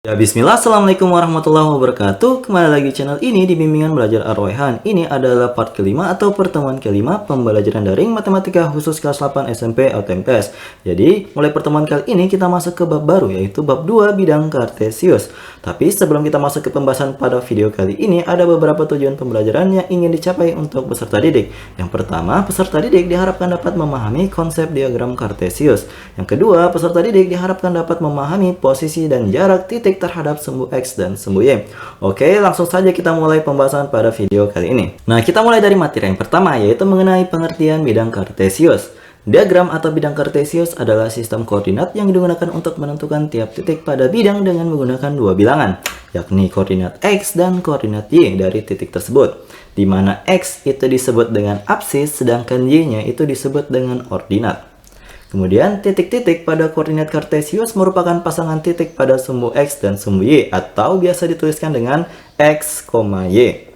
Ya bismillah, assalamualaikum warahmatullahi wabarakatuh. Kembali lagi channel ini di Bimbingan Belajar Ar-Rayhan. Ini adalah part kelima atau pertemuan kelima pembelajaran daring matematika khusus kelas 8 SMP atau MTS. Jadi mulai pertemuan kali ini kita masuk ke bab baru, yaitu bab 2 bidang kartesius. Tapi sebelum kita masuk ke pembahasan pada video kali ini, ada beberapa tujuan pembelajaran yang ingin dicapai untuk peserta didik. Yang pertama, peserta didik diharapkan dapat memahami konsep diagram kartesius. Yang kedua, peserta didik diharapkan dapat memahami posisi dan jarak titik terhadap sumbu X dan sumbu Y. Oke, langsung saja kita mulai pembahasan pada video kali ini. Nah, kita mulai dari materi yang pertama, yaitu mengenai pengertian bidang kartesius. Diagram atau bidang kartesius adalah sistem koordinat yang digunakan untuk menentukan tiap titik pada bidang dengan menggunakan dua bilangan, yakni koordinat X dan koordinat Y dari titik tersebut, di mana X itu disebut dengan apsis, sedangkan Y-nya itu disebut dengan ordinat. Kemudian, titik-titik pada koordinat kartesius merupakan pasangan titik pada sumbu X dan sumbu Y, atau biasa dituliskan dengan X, Y.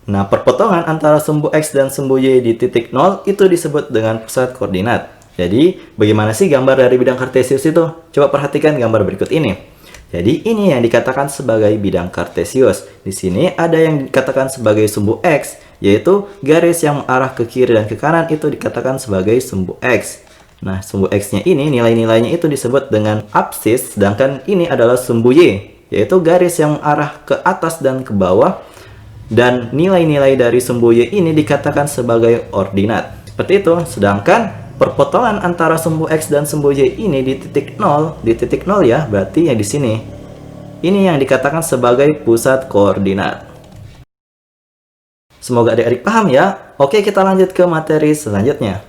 Nah, perpotongan antara sumbu X dan sumbu Y di titik 0 itu disebut dengan pusat koordinat. Jadi, bagaimana sih gambar dari bidang kartesius itu? Coba perhatikan gambar berikut ini. Jadi, ini yang dikatakan sebagai bidang kartesius. Di sini ada yang dikatakan sebagai sumbu X, yaitu garis yang mengarah ke kiri dan ke kanan itu dikatakan sebagai sumbu X. Nah, sumbu X-nya ini, nilai-nilainya itu disebut dengan apsis, sedangkan ini adalah sumbu Y, yaitu garis yang mengarah ke atas dan ke bawah, dan nilai-nilai dari sumbu Y ini dikatakan sebagai ordinat. Seperti itu, sedangkan perpotongan antara sumbu X dan sumbu Y ini di titik 0 ya, berarti yang di sini. Ini yang dikatakan sebagai pusat koordinat. Semoga adik-adik paham ya. Oke, kita lanjut ke materi selanjutnya.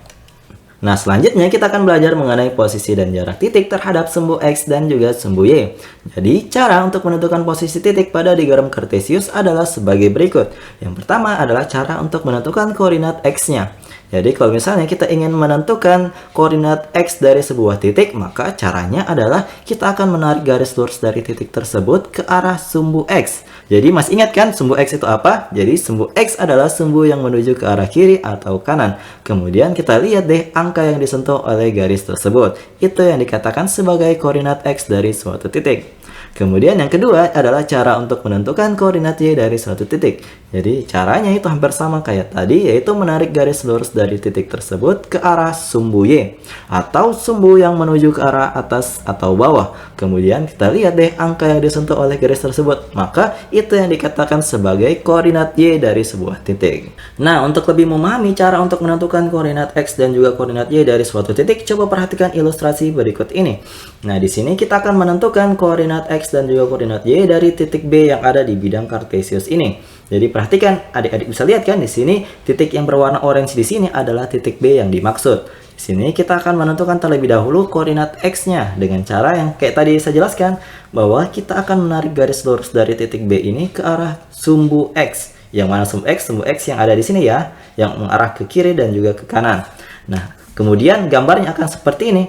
Nah, selanjutnya kita akan belajar mengenai posisi dan jarak titik terhadap sumbu X dan juga sumbu Y. Jadi, cara untuk menentukan posisi titik pada diagram kartesius adalah sebagai berikut. Yang pertama adalah cara untuk menentukan koordinat X-nya. Jadi, kalau misalnya kita ingin menentukan koordinat X dari sebuah titik, maka caranya adalah kita akan menarik garis lurus dari titik tersebut ke arah sumbu X. Jadi, masih ingat kan sumbu X itu apa? Jadi, sumbu X adalah sumbu yang menuju ke arah kiri atau kanan. Kemudian, kita lihat deh angka yang disentuh oleh garis tersebut. Itu yang dikatakan sebagai koordinat X dari suatu titik. Kemudian yang kedua adalah cara untuk menentukan koordinat Y dari suatu titik. Jadi caranya itu hampir sama kayak tadi, yaitu menarik garis lurus dari titik tersebut ke arah sumbu Y, atau sumbu yang menuju ke arah atas atau bawah. Kemudian kita lihat deh angka yang disentuh oleh garis tersebut, maka itu yang dikatakan sebagai koordinat Y dari sebuah titik. Nah, untuk lebih memahami cara untuk menentukan koordinat X dan juga koordinat Y dari suatu titik, coba perhatikan ilustrasi berikut ini. Nah, di sini kita akan menentukan koordinat X dan juga koordinat Y dari titik B yang ada di bidang kartesius ini. Jadi perhatikan, adik-adik bisa lihat kan di sini titik yang berwarna orange di sini adalah titik B yang dimaksud. Di sini kita akan menentukan terlebih dahulu koordinat X-nya dengan cara yang kayak tadi saya jelaskan, bahwa kita akan menarik garis lurus dari titik B ini ke arah sumbu X. Yang mana sumbu X? Sumbu X yang ada di sini ya, yang mengarah ke kiri dan juga ke kanan. Nah, kemudian gambarnya akan seperti ini.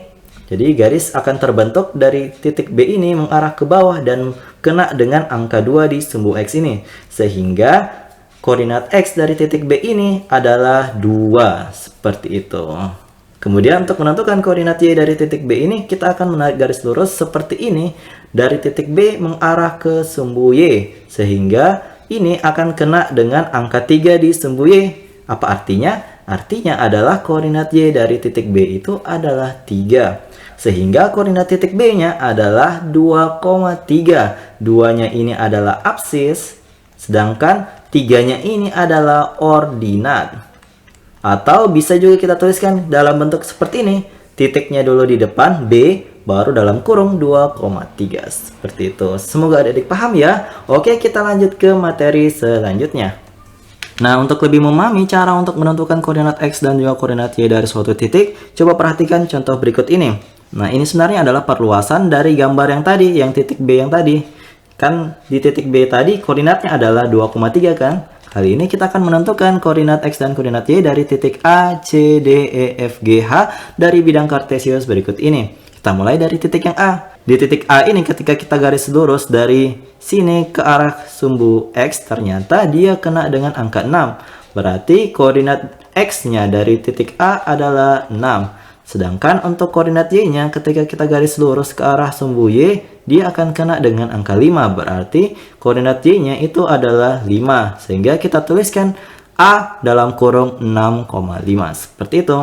Jadi garis akan terbentuk dari titik B ini mengarah ke bawah dan kena dengan angka 2 di sumbu X ini. Sehingga koordinat X dari titik B ini adalah 2. Seperti itu. Kemudian untuk menentukan koordinat Y dari titik B ini, kita akan menarik garis lurus seperti ini dari titik B mengarah ke sumbu Y. Sehingga ini akan kena dengan angka 3 di sumbu Y. Apa artinya? Artinya adalah koordinat Y dari titik B itu adalah 3. Sehingga koordinat titik B-nya adalah 2,3. 2-nya ini adalah apsis, sedangkan 3-nya ini adalah ordinat. Atau bisa juga kita tuliskan dalam bentuk seperti ini. Titiknya dulu di depan, B, baru dalam kurung 2,3. Seperti itu. Semoga adik-adik paham ya. Oke, kita lanjut ke materi selanjutnya. Nah, untuk lebih memahami cara untuk menentukan koordinat X dan juga koordinat Y dari suatu titik, coba perhatikan contoh berikut ini. Nah, ini sebenarnya adalah perluasan dari gambar yang tadi, yang titik B yang tadi. Kan di titik B tadi koordinatnya adalah 2,3 kan? Kali ini kita akan menentukan koordinat X dan koordinat Y dari titik A, C, D, E, F, G, H dari bidang kartesius berikut ini. Kita mulai dari titik yang A. Di titik A ini ketika kita garis lurus dari sini ke arah sumbu X, ternyata dia kena dengan angka 6. Berarti koordinat X-nya dari titik A adalah 6. Sedangkan untuk koordinat Y-nya ketika kita garis lurus ke arah sumbu Y, dia akan kena dengan angka 5. Berarti koordinat Y-nya itu adalah 5. Sehingga kita tuliskan A dalam kurung 6,5. Seperti itu.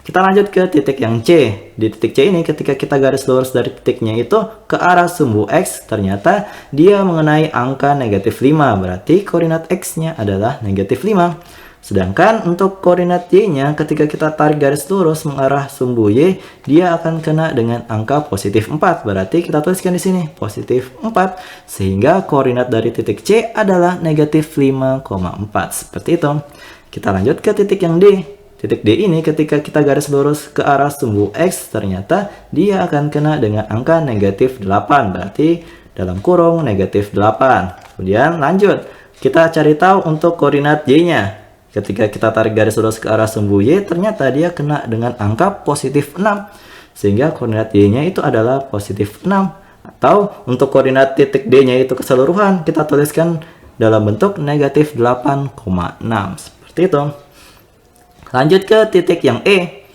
Kita lanjut ke titik yang C. Di titik C ini ketika kita garis lurus dari titiknya itu ke arah sumbu X, ternyata dia mengenai angka negatif 5. Berarti koordinat X-nya adalah negatif 5. Sedangkan untuk koordinat Y-nya ketika kita tarik garis lurus mengarah sumbu Y, dia akan kena dengan angka positif 4. Berarti kita tuliskan di sini positif 4. Sehingga koordinat dari titik C adalah negatif 5,4. Seperti itu. Kita lanjut ke titik yang D. Titik D ini ketika kita garis lurus ke arah sumbu X, ternyata dia akan kena dengan angka negatif 8. Berarti dalam kurung negatif 8. Kemudian lanjut. Kita cari tahu untuk koordinat Y-nya. Ketika kita tarik garis lurus ke arah sumbu Y, ternyata dia kena dengan angka positif 6. Sehingga koordinat Y-nya itu adalah positif 6. Atau untuk koordinat titik D-nya itu keseluruhan, kita tuliskan dalam bentuk negatif 8,6. Seperti itu. Lanjut ke titik yang E.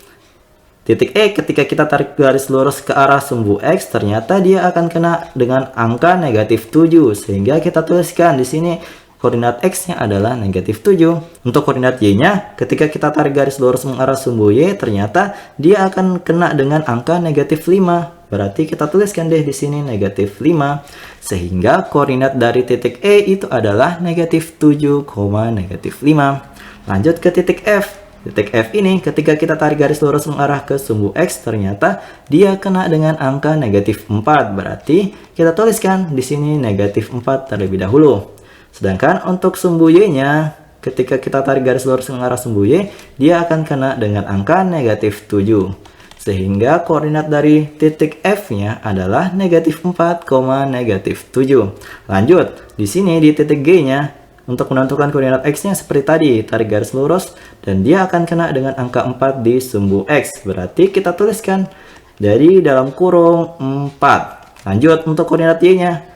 Titik E ketika kita tarik garis lurus ke arah sumbu X, ternyata dia akan kena dengan angka negatif 7. Sehingga kita tuliskan di sini koordinat X-nya adalah negatif 7. Untuk koordinat Y-nya, ketika kita tarik garis lurus mengarah sumbu Y, ternyata dia akan kena dengan angka negatif 5. Berarti kita tuliskan deh di sini negatif 5. Sehingga koordinat dari titik E itu adalah negatif 7, negatif 5. Lanjut ke titik F. Titik F ini ketika kita tarik garis lurus mengarah ke sumbu X, ternyata dia kena dengan angka negatif 4. Berarti kita tuliskan di sini negatif 4 terlebih dahulu. Sedangkan untuk sumbu Y-nya, ketika kita tarik garis lurus mengarah sumbu Y, dia akan kena dengan angka negatif 7. Sehingga koordinat dari titik F-nya adalah negatif 4, negatif 7. Lanjut, di sini di titik G-nya, untuk menentukan koordinat X-nya seperti tadi, tarik garis lurus, dan dia akan kena dengan angka 4 di sumbu X. Berarti kita tuliskan dari dalam kurung 4. Lanjut, untuk koordinat Y-nya.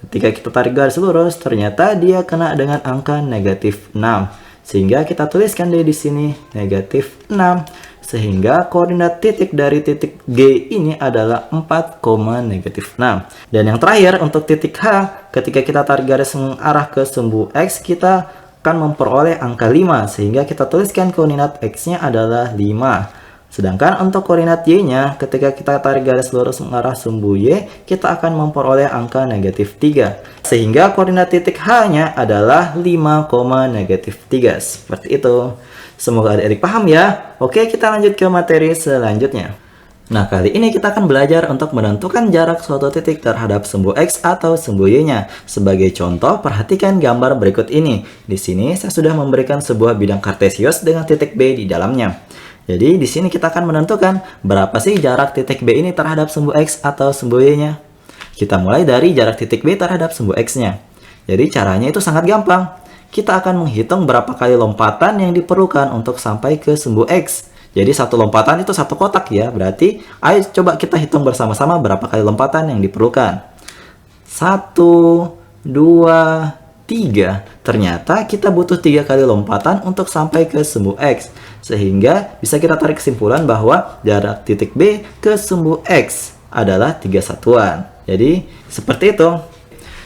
Ketika kita tarik garis lurus, ternyata dia kena dengan angka negatif 6. Sehingga kita tuliskan di sini negatif 6. Sehingga koordinat titik dari titik G ini adalah 4, negatif 6. Dan yang terakhir untuk titik H, ketika kita tarik garis mengarah ke sumbu X, kita akan memperoleh angka 5. Sehingga kita tuliskan koordinat X-nya adalah 5. Sedangkan untuk koordinat Y-nya, ketika kita tarik garis lurus mengarah sumbu Y, kita akan memperoleh angka negatif 3. Sehingga koordinat titik H-nya adalah 5, negatif 3. Seperti itu. Semoga adik-adik paham ya. Oke, kita lanjut ke materi selanjutnya. Nah, kali ini kita akan belajar untuk menentukan jarak suatu titik terhadap sumbu X atau sumbu Y-nya. Sebagai contoh, perhatikan gambar berikut ini. Di sini saya sudah memberikan sebuah bidang kartesius dengan titik B di dalamnya. Jadi, di sini kita akan menentukan berapa sih jarak titik B ini terhadap sumbu X atau sumbu Y-nya. Kita mulai dari jarak titik B terhadap sumbu X-nya. Jadi, caranya itu sangat gampang. Kita akan menghitung berapa kali lompatan yang diperlukan untuk sampai ke sumbu X. Jadi satu lompatan itu satu kotak ya. Berarti ayo coba kita hitung bersama-sama berapa kali lompatan yang diperlukan. 1, 2, 3. Ternyata kita butuh 3 kali lompatan untuk sampai ke sumbu X. Sehingga bisa kita tarik kesimpulan bahwa jarak titik B ke sumbu X adalah 3 satuan. Jadi seperti itu.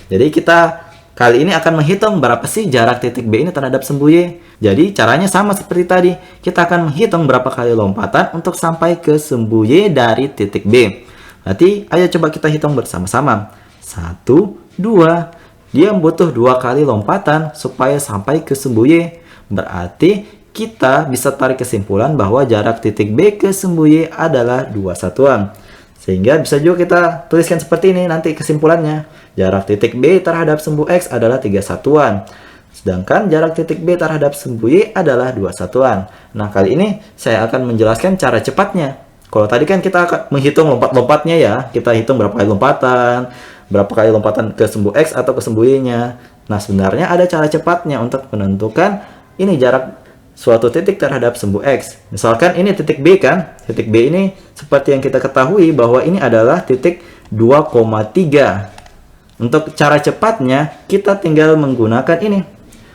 Jadi kita kali ini akan menghitung berapa sih jarak titik B ini terhadap sumbu Y. Jadi caranya sama seperti tadi. Kita akan menghitung berapa kali lompatan untuk sampai ke sumbu Y dari titik B. Berarti ayo coba kita hitung bersama-sama. 1, 2. Dia butuh 2 kali lompatan supaya sampai ke sumbu Y. Berarti kita bisa tarik kesimpulan bahwa jarak titik B ke sumbu Y adalah 2 satuan. Sehingga bisa juga kita tuliskan seperti ini nanti kesimpulannya. Jarak titik B terhadap sumbu X adalah 3 satuan. Sedangkan jarak titik B terhadap sumbu Y adalah 2 satuan. Nah, kali ini saya akan menjelaskan cara cepatnya. Kalau tadi kan kita akan menghitung lompat-lompatnya ya. Kita hitung berapa kali lompatan ke sumbu X atau ke sumbu Y-nya. Nah, sebenarnya ada cara cepatnya untuk menentukan ini jarak suatu titik terhadap sumbu X. Misalkan ini titik B kan. Titik B ini seperti yang kita ketahui bahwa ini adalah titik 2,3. Untuk cara cepatnya, kita tinggal menggunakan ini.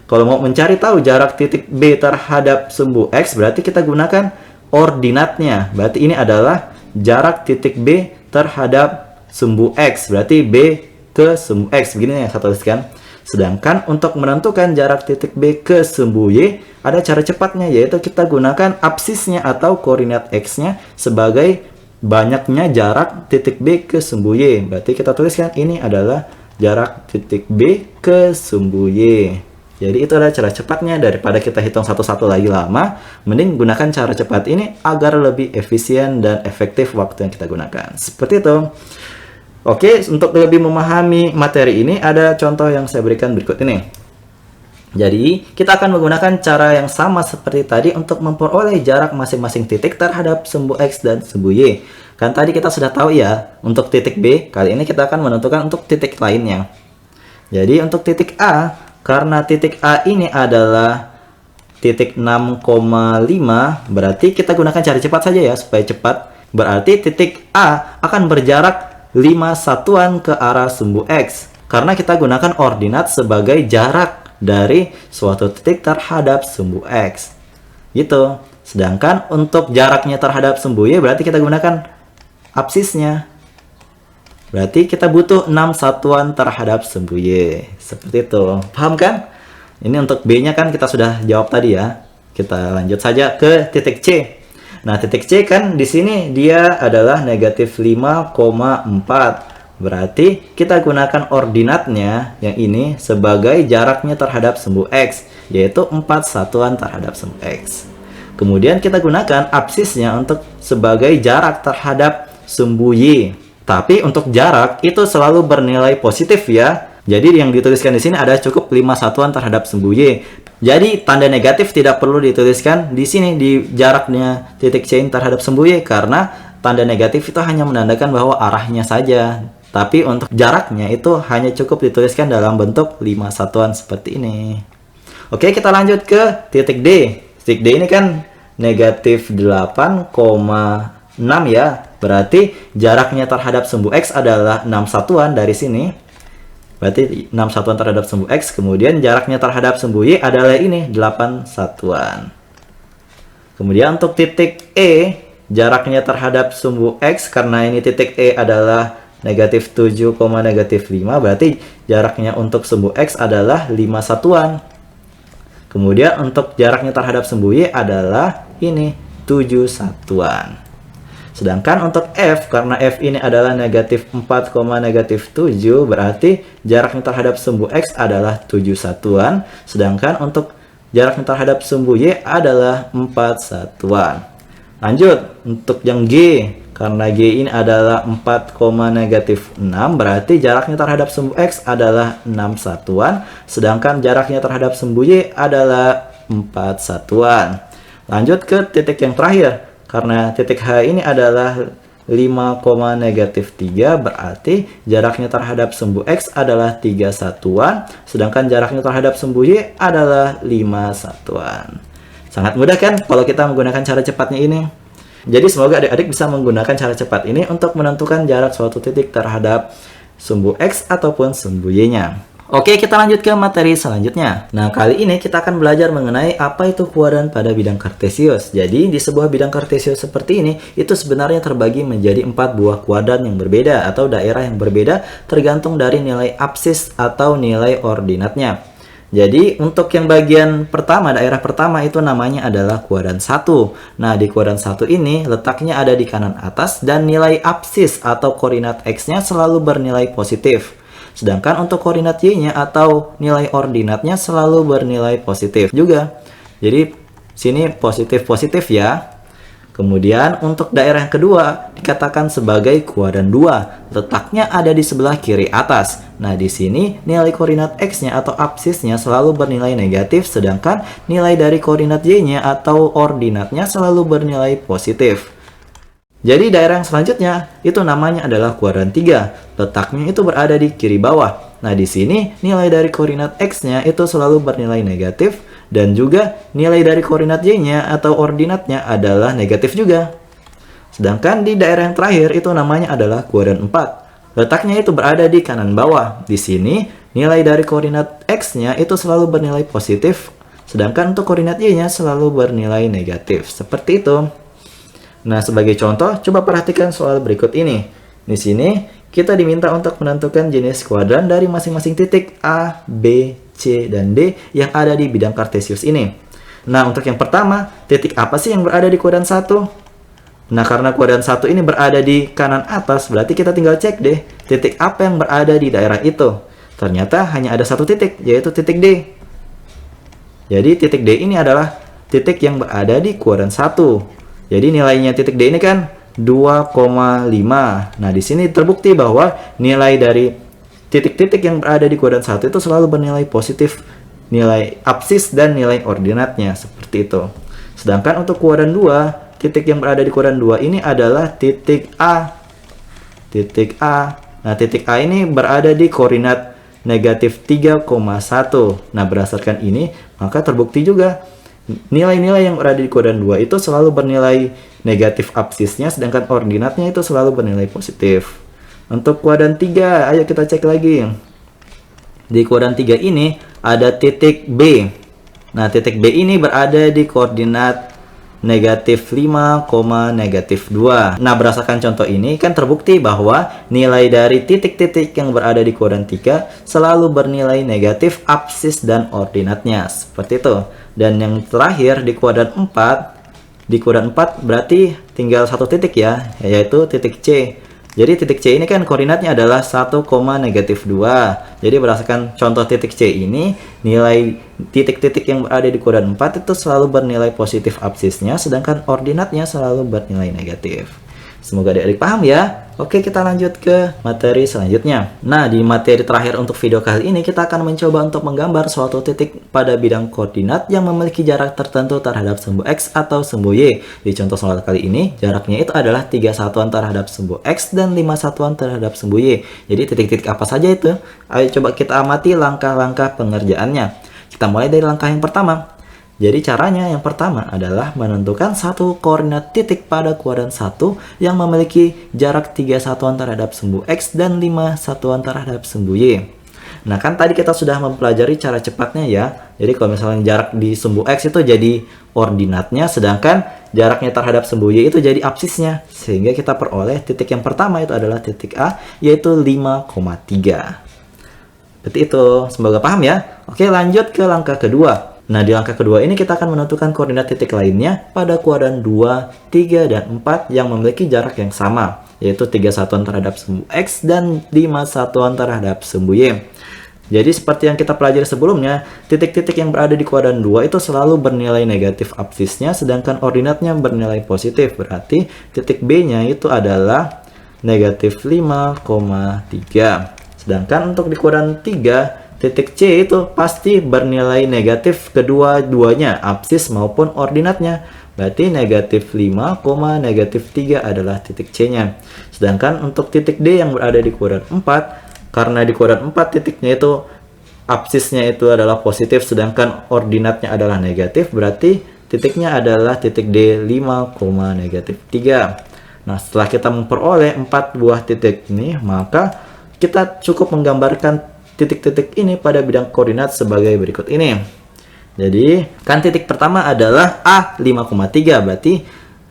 Kalau mau mencari tahu jarak titik B terhadap sumbu X, berarti kita gunakan ordinatnya. Berarti ini adalah jarak titik B terhadap sumbu X. Berarti B ke sumbu X. Begini ya saya tuliskan. Sedangkan untuk menentukan jarak titik B ke sumbu Y, ada cara cepatnya, yaitu kita gunakan absisnya atau koordinat X-nya sebagai banyaknya jarak titik B ke sumbu Y. Berarti kita tuliskan ini adalah jarak titik B ke sumbu Y. Jadi itu adalah cara cepatnya, daripada kita hitung satu-satu lagi lama, mending gunakan cara cepat ini agar lebih efisien dan efektif waktu yang kita gunakan. Seperti itu. Oke, untuk lebih memahami materi ini, ada contoh yang saya berikan berikut ini. Jadi, kita akan menggunakan cara yang sama seperti tadi untuk memperoleh jarak masing-masing titik terhadap sumbu X dan sumbu Y. Kan tadi kita sudah tahu ya, untuk titik B, kali ini kita akan menentukan untuk titik lainnya. Jadi, untuk titik A, karena titik A ini adalah titik 6,5, berarti kita gunakan cara cepat saja ya, supaya cepat. Berarti titik A akan berjarak 5 satuan ke arah sumbu X. Karena kita gunakan ordinat sebagai jarak dari suatu titik terhadap sumbu X. Gitu. Sedangkan untuk jaraknya terhadap sumbu Y berarti kita gunakan absisnya. Berarti kita butuh 6 satuan terhadap sumbu Y. Seperti itu. Paham kan? Ini untuk B-nya kan kita sudah jawab tadi ya. Kita lanjut saja ke titik C. Nah, titik C kan di sini dia adalah negatif 5,4. Berarti kita gunakan ordinatnya yang ini sebagai jaraknya terhadap sumbu X, yaitu 4 satuan terhadap sumbu X. Kemudian kita gunakan absisnya untuk sebagai jarak terhadap sumbu Y. Tapi untuk jarak itu selalu bernilai positif ya. Jadi yang dituliskan di sini ada cukup 5 satuan terhadap sumbu Y. Jadi tanda negatif tidak perlu dituliskan di sini di jaraknya titik C terhadap sumbu Y, karena tanda negatif itu hanya menandakan bahwa arahnya saja. Tapi untuk jaraknya itu hanya cukup dituliskan dalam bentuk 5 satuan seperti ini. Oke, kita lanjut ke titik D. Titik D ini kan negatif 8,6 ya. Berarti jaraknya terhadap sumbu X adalah 6 satuan dari sini. Berarti 6 satuan terhadap sumbu X, kemudian jaraknya terhadap sumbu Y adalah ini, 8 satuan. Kemudian untuk titik E, jaraknya terhadap sumbu X, karena ini titik E adalah negatif 7, negatif 5, berarti jaraknya untuk sumbu X adalah 5 satuan. Kemudian untuk jaraknya terhadap sumbu Y adalah ini, 7 satuan. Sedangkan untuk F, karena F ini adalah negatif 4, negatif 7, berarti jaraknya terhadap sumbu X adalah 7 satuan. Sedangkan untuk jaraknya terhadap sumbu Y adalah 4 satuan. Lanjut, untuk yang G, karena G ini adalah 4, negatif 6, berarti jaraknya terhadap sumbu X adalah 6 satuan. Sedangkan jaraknya terhadap sumbu Y adalah 4 satuan. Lanjut ke titik yang terakhir. Karena titik H ini adalah 5, negatif 3, berarti jaraknya terhadap sumbu X adalah 3 satuan, sedangkan jaraknya terhadap sumbu Y adalah 5 satuan. Sangat mudah kan kalau kita menggunakan cara cepatnya ini? Jadi semoga adik-adik bisa menggunakan cara cepat ini untuk menentukan jarak suatu titik terhadap sumbu X ataupun sumbu Y-nya. Oke, kita lanjut ke materi selanjutnya. Nah, kali ini kita akan belajar mengenai apa itu kuadran pada bidang kartesius. Jadi, di sebuah bidang kartesius seperti ini, itu sebenarnya terbagi menjadi 4 buah kuadran yang berbeda atau daerah yang berbeda tergantung dari nilai absis atau nilai ordinatnya. Jadi, untuk yang bagian pertama, daerah pertama itu namanya adalah kuadran 1. Nah, di kuadran 1 ini letaknya ada di kanan atas dan nilai absis atau koordinat X-nya selalu bernilai positif. Sedangkan untuk koordinat Y-nya atau nilai ordinatnya selalu bernilai positif juga. Jadi sini positif-positif ya. Kemudian untuk daerah yang kedua dikatakan sebagai kuadran 2. Letaknya ada di sebelah kiri atas. Nah, di sini nilai koordinat X-nya atau absisnya selalu bernilai negatif, sedangkan nilai dari koordinat Y-nya atau ordinatnya selalu bernilai positif. Jadi daerah yang selanjutnya itu namanya adalah kuadran 3. Letaknya itu berada di kiri bawah. Nah, di sini nilai dari koordinat X-nya itu selalu bernilai negatif dan juga nilai dari koordinat Y-nya atau ordinatnya adalah negatif juga. Sedangkan di daerah yang terakhir itu namanya adalah kuadran 4. Letaknya itu berada di kanan bawah. Di sini nilai dari koordinat X-nya itu selalu bernilai positif, sedangkan untuk koordinat Y-nya selalu bernilai negatif. Seperti itu. Nah, sebagai contoh, coba perhatikan soal berikut ini. Di sini, kita diminta untuk menentukan jenis kuadran dari masing-masing titik A, B, C, dan D yang ada di bidang kartesius ini. Nah, untuk yang pertama, titik apa sih yang berada di kuadran 1? Nah, karena kuadran 1 ini berada di kanan atas, berarti kita tinggal cek deh, titik apa yang berada di daerah itu. Ternyata hanya ada satu titik, yaitu titik D. Jadi, titik D ini adalah titik yang berada di kuadran 1. Jadi, nilainya titik D ini kan 2,5. Nah, di sini terbukti bahwa nilai dari titik-titik yang berada di kuadran 1 itu selalu bernilai positif, nilai absis dan nilai ordinatnya, seperti itu. Sedangkan untuk kuadran 2, titik yang berada di kuadran 2 ini adalah titik A. Titik A. Nah, titik A ini berada di koordinat negatif 3,1. Nah, berdasarkan ini, maka terbukti juga nilai-nilai yang berada di kuadran 2 itu selalu bernilai negatif absisnya, sedangkan ordinatnya itu selalu bernilai positif. Untuk kuadran 3, ayo kita cek lagi. Di kuadran 3 ini ada titik B. Nah, titik B ini berada di koordinat negatif 5, negatif 2. Nah, berdasarkan contoh ini kan terbukti bahwa nilai dari titik-titik yang berada di kuadran 3 selalu bernilai negatif absis dan ordinatnya. Seperti itu. Dan yang terakhir di kuadran 4 berarti tinggal satu titik ya, yaitu titik C. Jadi titik C ini kan koordinatnya adalah 1, negatif 2. Jadi berdasarkan contoh titik C ini, nilai titik-titik yang berada di kuadran 4 itu selalu bernilai positif absisnya, sedangkan ordinatnya selalu bernilai negatif. Semoga adik-adik paham ya. Oke, kita lanjut ke materi selanjutnya. Nah, di materi terakhir untuk video kali ini, kita akan mencoba untuk menggambar suatu titik pada bidang koordinat yang memiliki jarak tertentu terhadap sumbu X atau sumbu Y. Di contoh soal kali ini, jaraknya itu adalah 3 satuan terhadap sumbu X dan 5 satuan terhadap sumbu Y. Jadi, titik-titik apa saja itu? Ayo coba kita amati langkah-langkah pengerjaannya. Kita mulai dari langkah yang pertama. Jadi caranya yang pertama adalah menentukan satu koordinat titik pada kuadran 1 yang memiliki jarak 3 satuan terhadap sumbu X dan 5 satuan terhadap sumbu Y. Nah, kan tadi kita sudah mempelajari cara cepatnya ya. Jadi kalau misalnya jarak di sumbu X itu jadi ordinatnya, sedangkan jaraknya terhadap sumbu Y itu jadi absisnya. Sehingga kita peroleh titik yang pertama itu adalah titik A, yaitu 5,3. Seperti itu, semoga paham ya. Oke, lanjut ke langkah kedua. Nah, di langkah kedua ini kita akan menentukan koordinat titik lainnya pada kuadran 2, 3, dan 4 yang memiliki jarak yang sama, yaitu 3 satuan terhadap sumbu X dan 5 satuan terhadap sumbu Y. Jadi seperti yang kita pelajari sebelumnya, titik-titik yang berada di kuadran 2 itu selalu bernilai negatif absisnya, sedangkan ordinatnya bernilai positif. Berarti titik B-nya itu adalah negatif 5,3. Sedangkan untuk di kuadran 3, titik C itu pasti bernilai negatif kedua-duanya, absis maupun ordinatnya. Berarti negatif 5, negatif 3 adalah titik C-nya. Sedangkan untuk titik D yang berada di kuadran 4, karena di kuadran 4 titiknya itu absisnya itu adalah positif, sedangkan ordinatnya adalah negatif, berarti titiknya adalah titik D 5, negatif 3. Nah, setelah kita memperoleh 4 buah titik ini, maka kita cukup menggambarkan titik-titik ini pada bidang koordinat sebagai berikut ini. Jadi, kan titik pertama adalah A 5,3, berarti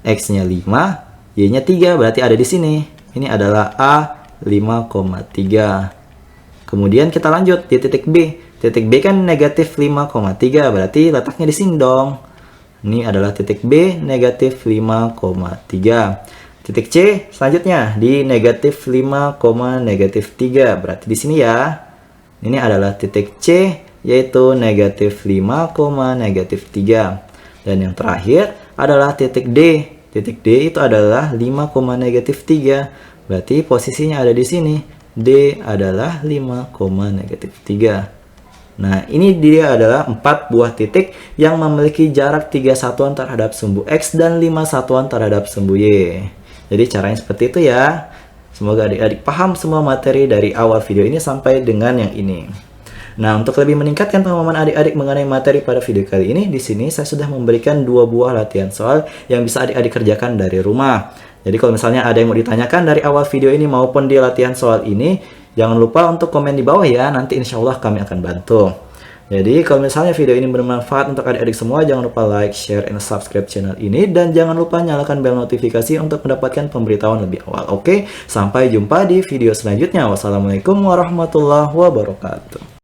X-nya 5, Y-nya 3, berarti ada di sini. Ini adalah A 5,3. Kemudian kita lanjut di titik B. Titik B kan negatif 5,3, berarti letaknya di sini dong. Ini adalah titik B, negatif 5,3. Titik C selanjutnya di negatif 5, negatif 3, berarti di sini ya. Ini adalah titik C, yaitu negatif 5, negatif 3. Dan yang terakhir adalah titik D. Titik D itu adalah 5, negatif 3. Berarti posisinya ada di sini. D adalah 5, negatif 3. Nah, ini dia adalah 4 buah titik yang memiliki jarak 3 satuan terhadap sumbu X dan 5 satuan terhadap sumbu Y. Jadi caranya seperti itu ya. Semoga adik-adik paham semua materi dari awal video ini sampai dengan yang ini. Nah, untuk lebih meningkatkan pemahaman adik-adik mengenai materi pada video kali ini, di sini saya sudah memberikan 2 buah latihan soal yang bisa adik-adik kerjakan dari rumah. Jadi kalau misalnya ada yang mau ditanyakan dari awal video ini maupun di latihan soal ini, jangan lupa untuk komen di bawah ya, nanti insya Allah kami akan bantu. Jadi kalau misalnya video ini bermanfaat untuk adik-adik semua, jangan lupa like, share, and subscribe channel ini. Dan jangan lupa nyalakan bel notifikasi untuk mendapatkan pemberitahuan lebih awal. Oke, sampai jumpa di video selanjutnya. Wassalamualaikum warahmatullahi wabarakatuh.